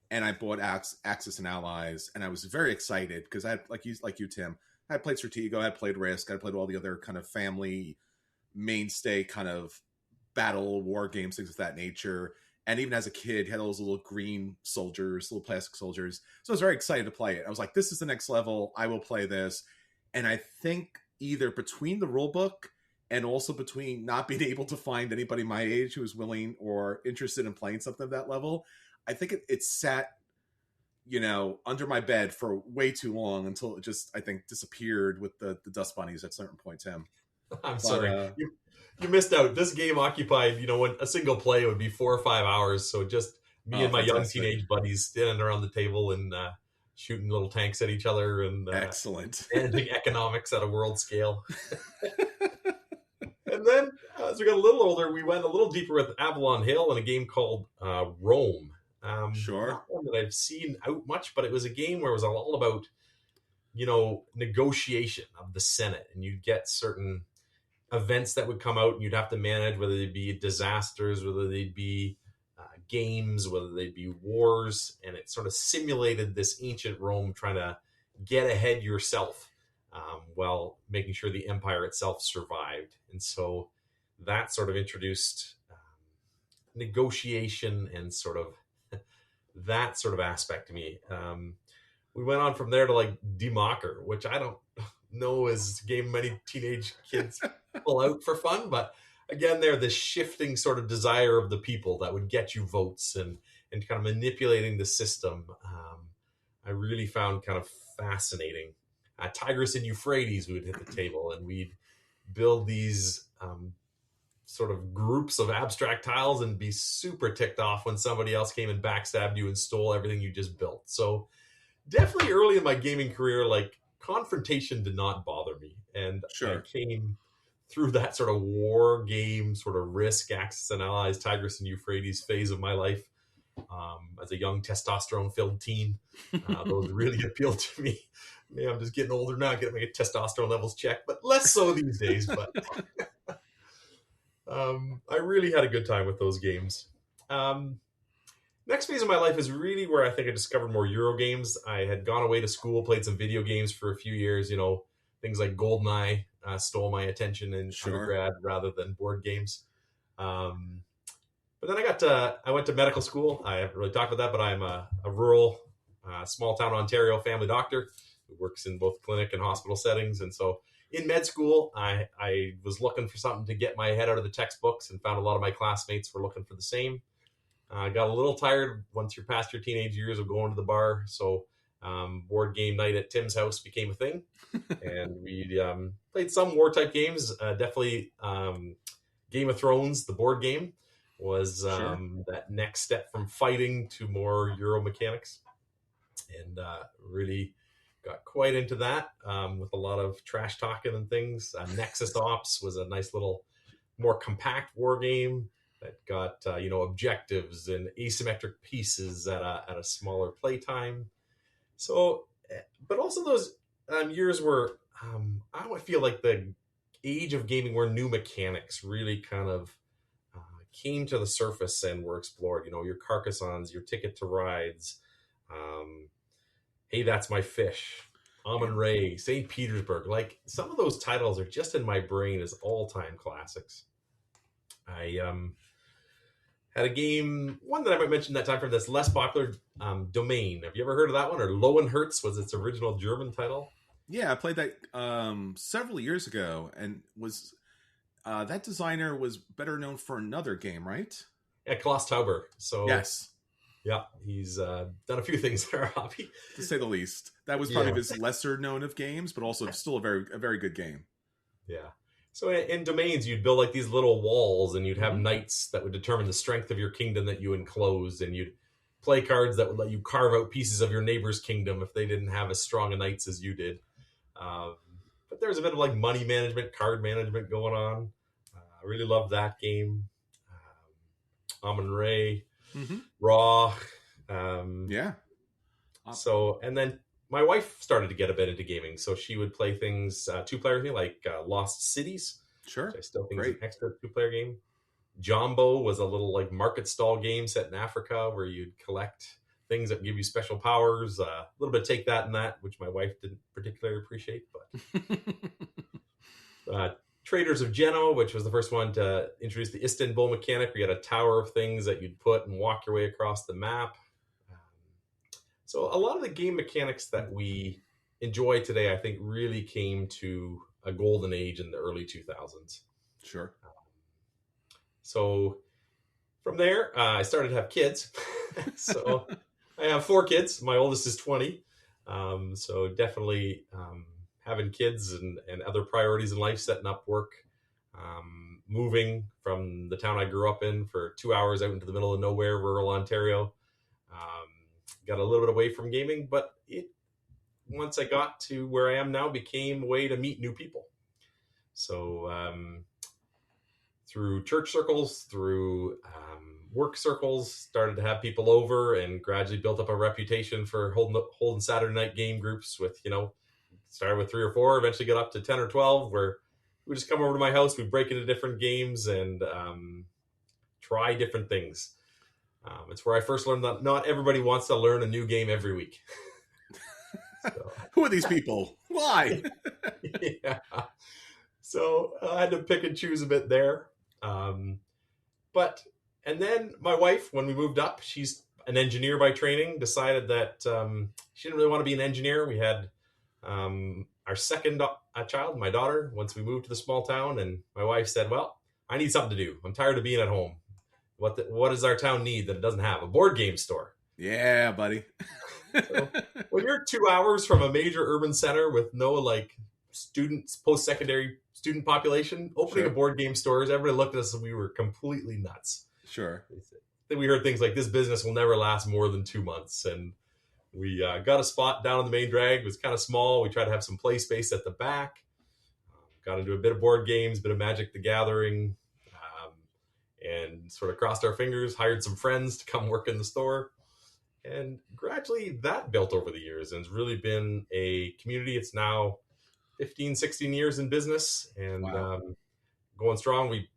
And I bought Axis and Allies, and I was very excited because I had, like you, Tim, I had played Stratego, I had played Risk, I had played all the other kind of family mainstay kind of battle war games, things of that nature. And even as a kid, had those little green soldiers, little plastic soldiers. So I was very excited to play it. I was like, this is the next level. I will play this. And I think either between the rule book and also between not being able to find anybody my age who was willing or interested in playing something of that level, I think it sat, under my bed for way too long until it just, I think, disappeared with the dust bunnies at a certain point, Tim. I'm sorry. You missed out. This game occupied, when a single play would be 4 or 5 hours. So just me and my young teenage buddies standing around the table and shooting little tanks at each other and excellent. Managing economics at a world scale. And then as we got a little older, we went a little deeper with Avalon Hill and a game called Rome. Sure. Not one that I've seen out much, but it was a game where it was all about, negotiation of the Senate, and you'd get certain events that would come out and you'd have to manage, whether they be disasters, whether they be games, whether they be wars, and it sort of simulated this ancient Rome trying to get ahead yourself while making sure the empire itself survived. And so that sort of introduced negotiation and sort of that sort of aspect to me. We went on from there to like Democker, which I don't know is a game many teenage kids pull out for fun, but again, they're this shifting sort of desire of the people that would get you votes and kind of manipulating the system. I really found kind of fascinating. Tigris and Euphrates, we would hit the table and we'd build these sort of groups of abstract tiles and be super ticked off when somebody else came and backstabbed you and stole everything you just built. So definitely early in my gaming career, like confrontation did not bother me. And sure. I came through that sort of war game, sort of Risk, Axis and Allies, Tigris and Euphrates phase of my life as a young testosterone-filled teen. Those really appealed to me. Maybe I'm just getting older now, getting my testosterone levels checked, but less so these days. But I really had a good time with those games. Next phase of my life is really where I think I discovered more Euro games. I had gone away to school, played some video games for a few years, things like GoldenEye stole my attention in undergrad rather than board games. But then I went to medical school. I haven't really talked about that, but I'm a rural, small town Ontario family doctor who works in both clinic and hospital settings. And so in med school, I was looking for something to get my head out of the textbooks and found a lot of my classmates were looking for the same. I got a little tired once you're past your teenage years of going to the bar. So board game night at Tim's house became a thing. And we played some war type games. Definitely Game of Thrones, the board game, was that next step from fighting to more Euro mechanics. And really got quite into that with a lot of trash talking and things. Nexus Ops was a nice little more compact war game that got objectives and asymmetric pieces at a smaller playtime. So, but also those years were I feel like the age of gaming where new mechanics really kind of came to the surface and were explored. Your Carcassonnes, your Ticket to Rides, Hey, That's My Fish, Amun-Re, St. Petersburg. Like some of those titles are just in my brain as all-time classics. I had a game, one that I might mention that time frame that's less popular, Domain. Have you ever heard of that one? Or Lowenherz was its original German title. Yeah, I played that several years ago, and was that designer was better known for another game, right? Yeah, Klaus Tauber. So yes, Yeah, he's done a few things in our hobby, to say the least. That was probably Yeah. his lesser known of games, but also still a very good game. Yeah. So in domains, you'd build like these little walls, and you'd have Mhm. knights that would determine the strength of your kingdom that you enclosed, and you'd play cards that would let you carve out pieces of your neighbor's kingdom if they didn't have as strong a knights as you did. Um, but there's a bit of like money management, card management going on. I really love that game. Amon Ray, Mm-hmm. Raw. Yeah. So, and then my wife started to get a bit into gaming, so she would play things two-player like Lost Cities, Sure. which I still think is Great. an excellent two-player game. Jumbo was a little like market stall game set in Africa where you'd collect things that give you special powers. A little bit of Take That and That, which my wife didn't particularly appreciate, but Traders of Genoa, which was the first one to introduce the Istanbul mechanic, where you had a tower of things that you'd put and walk your way across the map. So a lot of the game mechanics that we enjoy today, I think, really came to a golden age in the early 2000s. Sure. So from there, I started to have kids. So I have 4 kids. My oldest is 20. So definitely having kids and other priorities in life, setting up work, moving from the town I grew up in for 2 hours out into the middle of nowhere, rural Ontario. Got a little bit away from gaming, but once I got to where I am now, became a way to meet new people. So through church circles, through work circles, started to have people over, and gradually built up a reputation for holding Saturday night game groups with, started with 3 or 4, eventually got up to 10 or 12, where we just come over to my house, we break into different games and try different things. It's where I first learned that not everybody wants to learn a new game every week. So, Who are these people? Why? yeah. So I had to pick and choose a bit there. And then my wife, when we moved up, she's an engineer by training, decided that she didn't really want to be an engineer. We had our second child, my daughter, once we moved to the small town, and my wife said, well, I need something to do. I'm tired of being at home. What does our town need that it doesn't have? A board game store. Yeah, buddy. So, when you're 2 hours from a major urban center with no students, post-secondary student population, opening Sure. a board game store, everybody looked at us and we were completely nuts. Sure. Then we heard things like, this business will never last more than 2 months. And we got a spot down on the main drag. It was kind of small. We tried to have some play space at the back. Got into a bit of board games, bit of Magic the Gathering, and sort of crossed our fingers, hired some friends to come work in the store. And gradually that built over the years and has really been a community. It's now 15, 16 years in business and Wow. Going strong. We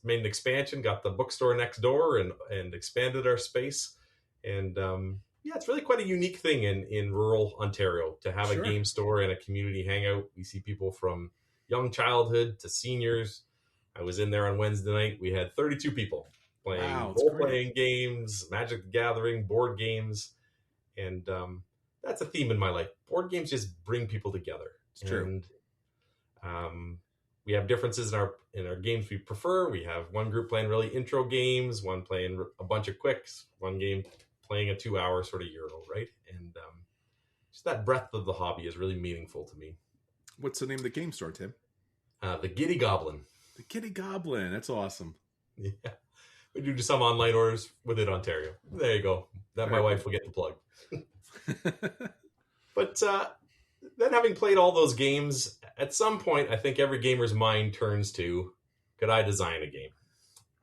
made an expansion, got the bookstore next door and expanded our space. And it's really quite a unique thing in rural Ontario to have Sure. a game store and a community hangout. We see people from young childhood to seniors. I was in there on Wednesday night. We had 32 people playing Wow, that's role-playing games, Magic the Gathering, board games. And that's a theme in my life. Board games just bring people together. It's true. And we have differences in our games we prefer. We have one group playing really intro games, one playing a bunch of quicks, one game playing a 2-hour sort of Euro, right? And just that breadth of the hobby is really meaningful to me. What's the name of the game store, Tim? The Giddy Goblin. The Kitty Goblin. That's awesome. Yeah. We do some online orders with it, Ontario. There you go. That my wife will get the plug. But then having played all those games, at some point, I think every gamer's mind turns to, could I design a game?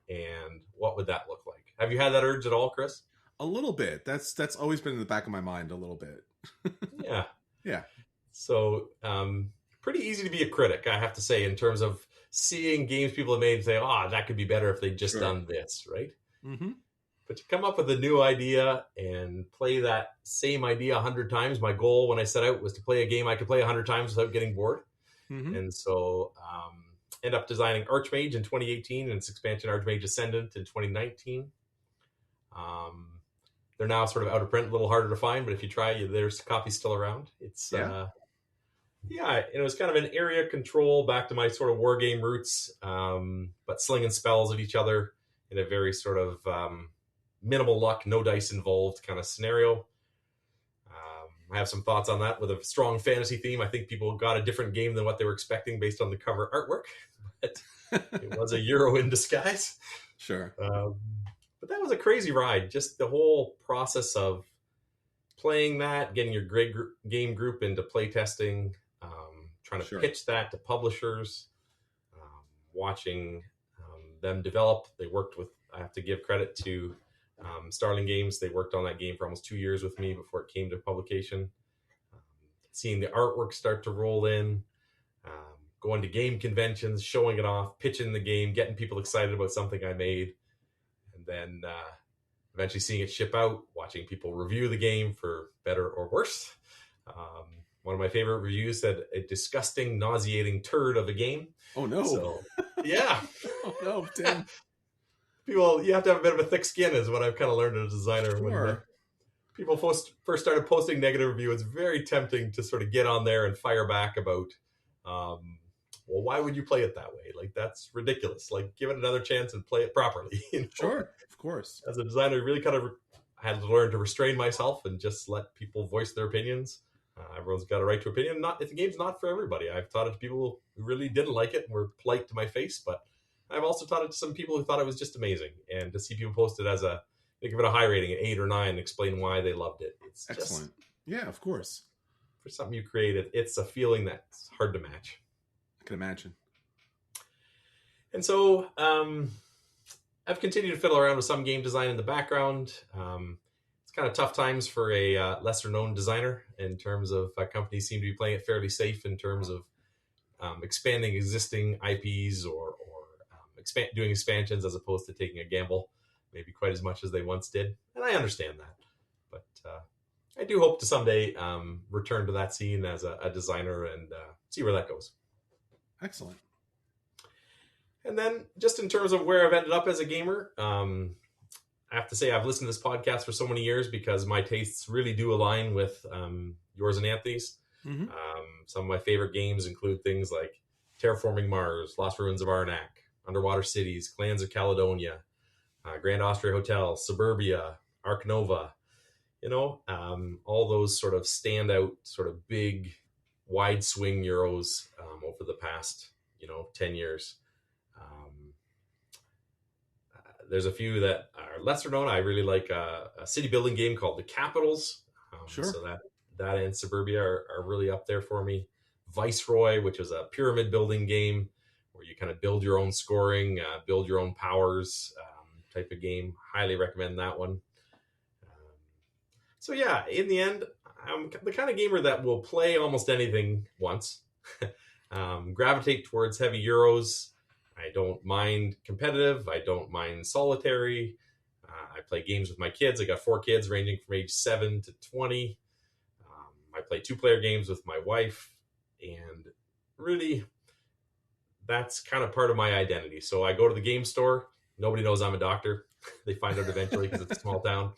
And what would that look like? Have you had that urge at all, Chris? A little bit. That's always been in the back of my mind a little bit. Yeah. Yeah. So pretty easy to be a critic, I have to say, in terms of seeing games people have made and say, that could be better if they'd just Sure. done this, right? Mm-hmm. But to come up with a new idea and play that same idea 100 times, my goal when I set out was to play a game I could play 100 times without getting bored. Mm-hmm. And so end up designing Archmage in 2018 and its expansion Archmage Ascendant in 2019. They're now sort of out of print, a little harder to find, but if you try, there's copies still around. It's and it was kind of an area control back to my sort of war game roots, but slinging spells at each other in a very sort of minimal luck, no dice involved kind of scenario. I have some thoughts on that with a strong fantasy theme. I think people got a different game than what they were expecting based on the cover artwork, but it was a Euro in disguise. Sure. But that was a crazy ride. Just the whole process of playing that, getting your great game group into playtesting, trying to pitch that to publishers, watching them develop. They worked with, I have to give credit to Starling Games. They worked on that game for almost 2 years with me before it came to publication. Seeing the artwork start to roll in, going to game conventions, showing it off, pitching the game, getting people excited about something I made, and then eventually seeing it ship out, watching people review the game for better or worse. One of my favorite reviews said, "A disgusting, nauseating turd of a game." Oh, no. So, yeah. Oh, no, Tim. People, you have to have a bit of a thick skin, is what I've kind of learned as a designer. Sure. When people first started posting negative review, it's very tempting to sort of get on there and fire back about, well, why would you play it that way? Like, that's ridiculous. Like, give it another chance and play it properly. You know? Sure, of course. As a designer, I really kind of had to learn to restrain myself and just let people voice their opinions. Everyone's got a right to opinion. If the game's not for everybody, I've taught it to people who really didn't like it and were polite to my face, but I've also taught it to some people who thought it was just amazing. And to see people post it as they give it a high rating, an 8 or 9, and explain why they loved it. It's excellent. Yeah, of course. For something you created, it's a feeling that's hard to match. I can imagine. And so I've continued to fiddle around with some game design in the background. It's kind of tough times for a lesser known designer in terms of companies seem to be playing it fairly safe in terms of expanding existing IPs or doing expansions as opposed to taking a gamble maybe quite as much as they once did. And I understand that. But I do hope to someday return to that scene as a designer and see where that goes. Excellent. And then just in terms of where I've ended up as a gamer, I have to say I've listened to this podcast for so many years because my tastes really do align with yours and Anthony's. Mm-hmm. Some of my favorite games include things like Terraforming Mars, Lost Ruins of Arnak, Underwater Cities, Clans of Caledonia, Grand Austria Hotel, Suburbia, Ark Nova, all those sort of standout, sort of big, wide swing Euros over the past, 10 years. There's a few that are lesser known. I really like a city building game called The Capitals. Sure. So that and Suburbia are really up there for me. Viceroy, which is a pyramid building game where you kind of build your own scoring, build your own powers type of game. Highly recommend that one. So yeah, in the end, I'm the kind of gamer that will play almost anything once. Gravitate towards heavy Euros. I don't mind competitive. I don't mind solitary. I play games with my kids. I got 4 kids ranging from age 7 to 20. I play 2-player games with my wife. And really, that's kind of part of my identity. So I go to the game store. Nobody knows I'm a doctor. They find out eventually because it's a small town.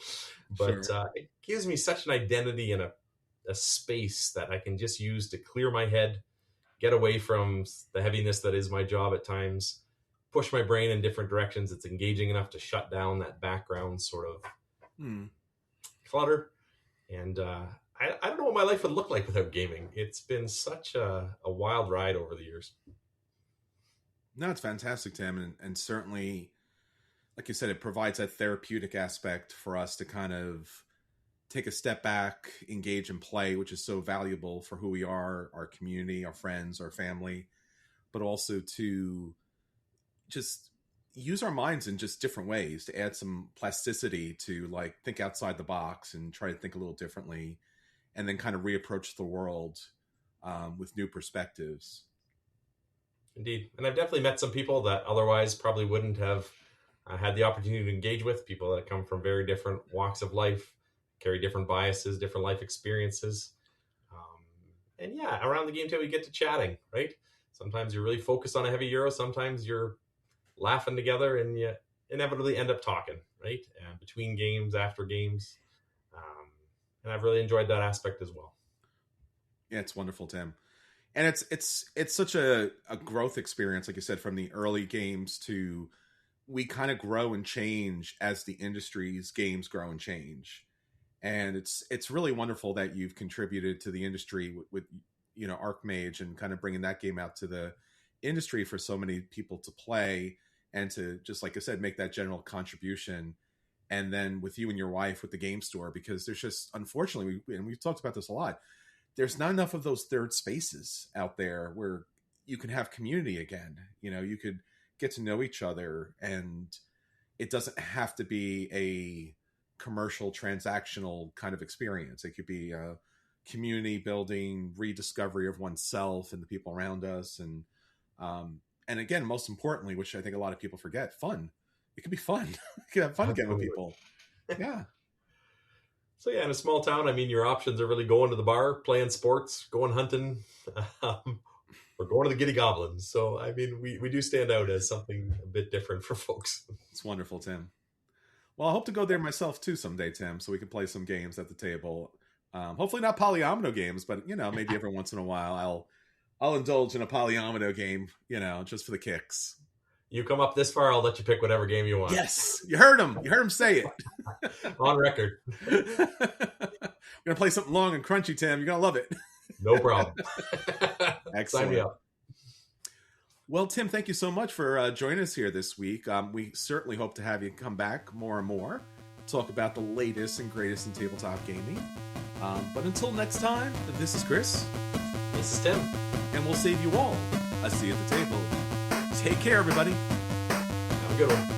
But Sure. It gives me such an identity and a space that I can just use to clear my head, get away from the heaviness that is my job at times, push my brain in different directions. It's engaging enough to shut down that background sort of clutter. And I don't know what my life would look like without gaming. It's been such a wild ride over the years. No, it's fantastic, Tim. And certainly, like you said, it provides that therapeutic aspect for us to kind of take a step back, engage and play, which is so valuable for who we are, our community, our friends, our family, but also to just use our minds in just different ways to add some plasticity to like think outside the box and try to think a little differently and then kind of reapproach the world with new perspectives. Indeed. And I've definitely met some people that otherwise probably wouldn't have had the opportunity to engage with, people that come from very different walks of life, carry different biases, different life experiences. And yeah, around the game table, we get to chatting, right? Sometimes you're really focused on a heavy Euro. Sometimes you're laughing together and you inevitably end up talking, right? And between games, after games. And I've really enjoyed that aspect as well. Yeah, it's wonderful, Tim. And it's such a growth experience, like you said, from the early games to we kind of grow and change as the industry's games grow and change. And it's really wonderful that you've contributed to the industry with Archmage, and kind of bringing that game out to the industry for so many people to play, and to, just like I said, make that general contribution. And then with you and your wife with the game store, because there's just, unfortunately, and we've talked about this a lot, there's not enough of those third spaces out there where you can have community again. You could get to know each other, and it doesn't have to be a commercial transactional kind of experience. It could be a community building, rediscovery of oneself and the people around us. And again, most importantly, which I think a lot of people forget, fun. It could be fun. You can have fun again with people. Yeah. So yeah, in a small town, I mean, your options are really going to the bar, playing sports, going hunting, or going to the Giddy Goblins. So, I mean, we do stand out as something a bit different for folks. It's wonderful, Tim. Well, I hope to go there myself too someday, Tim, so we can play some games at the table. Hopefully not polyomino games, but maybe every once in a while I'll indulge in a polyomino game, just for the kicks. You come up this far, I'll let you pick whatever game you want. Yes, you heard him say it. On record. We're gonna play something long and crunchy, Tim. You're gonna love it. No problem. Excellent. Sign me up. Well, Tim, thank you so much for joining us here this week. We certainly hope to have you come back more and more, talk about the latest and greatest in tabletop gaming. But until next time, this is Chris. This is Tim. And we'll save you all a seat at the table. Take care, everybody. Have a good one.